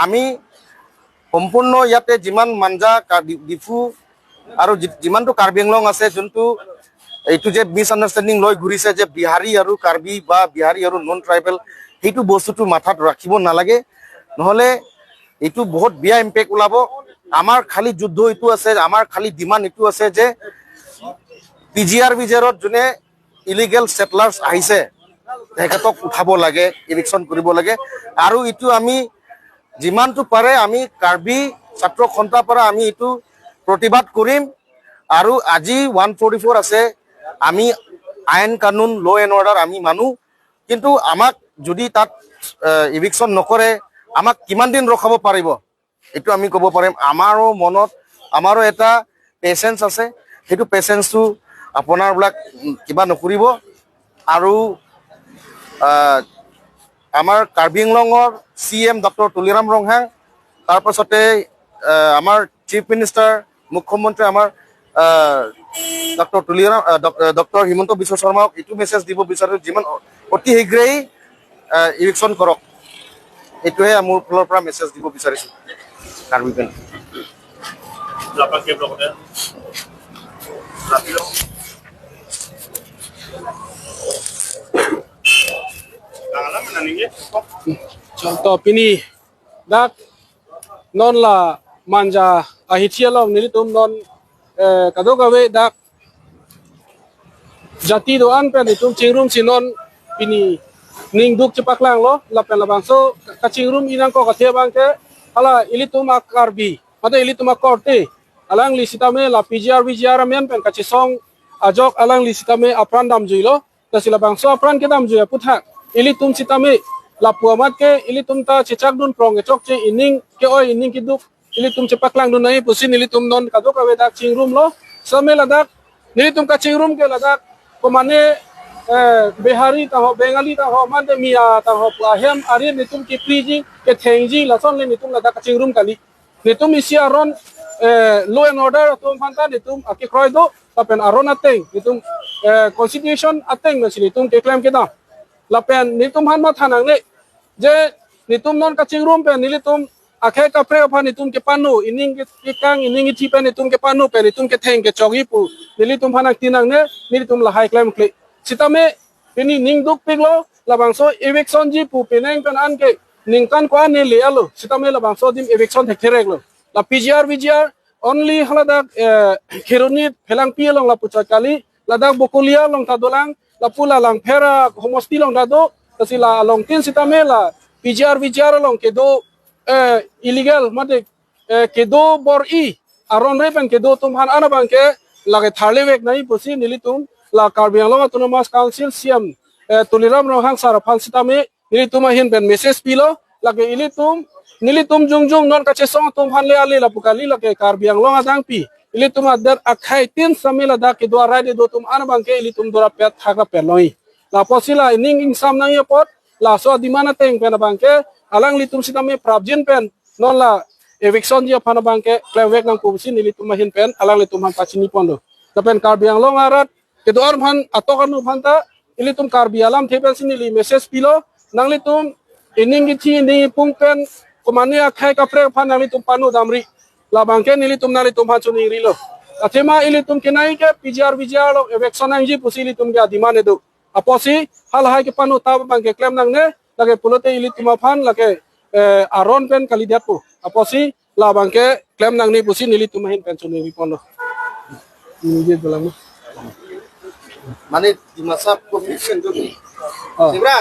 আমি সম্পূৰ্ণ ইয়াতে যিমান মাঞ্জা ডিফু আৰু যিমানটো কাৰ্বি আংলং আছে যোনটো এইটো যে মিছ আণ্ডাৰষ্টেণ্ডিং লৈ ঘূৰিছে যে বিহাৰী আৰু কাৰ্বি বা বিহাৰী আৰু নন ট্ৰাইবেল সেইটো বস্তুটো মাথাত ৰাখিব নালাগে, নহ'লে এইটো বহুত বেয়া ইম্পেক্ট ওলাব। আমাৰ খালি যুদ্ধ এইটো আছে, আমাৰ খালি ডিমাণ্ড এইটো আছে যে PGR বিজেৰত যোনে ইলিগেল সেটলাৰ্ছ আহিছে তেখেতক উঠাব লাগে, ইভিকশ্যন কৰিব লাগে। আৰু এইটো আমি যিমানটো পাৰে আমি কাৰ্বি ছাত্ৰ সন্থাৰ পৰা আমি এইটো প্ৰতিবাদ কৰিম। আৰু আজি 144 আছে, আমি আইন কানুন ল' এণ্ড অৰ্ডাৰ আমি মানো, কিন্তু আমাক যদি তাত ইভিকশ্যন নকৰে আমাক কিমান দিন ৰখাব পাৰিব এইটো আমি ক'ব পাৰিম। আমাৰো মনত আমাৰো এটা পেচেঞ্চ আছে, সেইটো পেচেঞ্চটো আপোনাৰবিলাক কিবা নকৰিব। আৰু আমাৰ কাৰ্বি আংলঙৰ CM ডক্টৰ তুলিৰাম ৰংহাং, তাৰপাছতে আমাৰ চিফ মিনিষ্টাৰ মুখ্যমন্ত্ৰী আমাৰ ডক্টৰ হিমন্ত বিশ্ব শৰ্মাক এইটো মেছেজ দিব বিচাৰোঁ, যিমান অতি শীঘ্ৰেই ইভিকশ্যন কৰক। এইটোহে মোৰ ফালৰ পৰা মেছেজ দিব বিচাৰিছোঁ Karbi pen. Contoh pini dak non la manja ahitia long nilitum non kado gawe dak jati doan pen itum cingrum sinon pini ning duk cepak lang lo la pen labang so kacingrum inang ko katia bang ke ala ilitum akarbi mata ilitum akorte alang lisitame la PGR men pen kacisong ajok alang lisitame apran dam juilo tasila bang so apran ke dam juya puthak ilitum sitame lapu amat ke ilitum ta cecak dun prong ke chok che ining ke oi ining kiduk ilitum cepak lang dun nai pusin ilitum non kadok awe dak cingrum lo same ladak ilitum ka cingrum ke ladak komane Bihari taho Bengali taho mande mia taho plahem ari nitum ki priji ke thengji lason le nitum ladak ka cingrum kali nitum isi aron law and order tum phanta nitum aki kroy do tapen aron ateng nitum constitution ateng nasi nitum ke claim ke da lapen nitum han ma thanang le je nitum non ka cingrum pe nilitum akhe ka pre apha nitum ke panu ining ke kang ining thi pe nitum ke panu pe nitum ke theng ke chogi pu nilitum phanak tinang ne nilitum la high claim kle sitame pini ning duk piglo labang so eviction ji pu peneng pen an ke ningkan ko ne le alo sitame labang so dim eviction thekherek lo la PGR only haladak khiruni phelang pi long la pucha kali ladak bokulia long tadolang la pula lang phera homosti long dado tasila long tin sitame la PGR long kedo illegal mate kedo bor I aron repen kedo tumhan ana bangke lage tharle wek nai pusi nilitum la Karbi Anglong Autonomous Council CM tuliram rohang saraphan sitame nilitum hin ben message pilo lage nilitum jungjung non kache song tumhan le ale la pukali lage Karbi Anglong adang pi ilitum adar akhai tin samela da ke dua rai de do tum ana bangke ilitum dora pet thaga peloi la posila ning sam nang pot la so dimana teng pen bangke alang litum sitame prabjin pen non la eviction dia phana bangke klewek nang pusin ilitum hin pen alang litum han pachini pondo tapen Karbi Anglong arat kedor phan atokan phanta ilitum Karbi alam thepen sinili message pilo nang litum ining githi ni pungpen komane akhai ka pre phan nang litum panu damri la bangke nilitum nang litum phachuni rilo athema ilitum kinai ke PGR lo eviction ang ji pusili tum ga dimane do aposi hal hai ke panu tab bangke claim nang ne lage pulote ilitum phan lage aron pen kali diapu aposi la bangke claim nang ni pusi nilitum hin pensioni ripondo ini je dalam মানে di masa COVID itu, Sibra.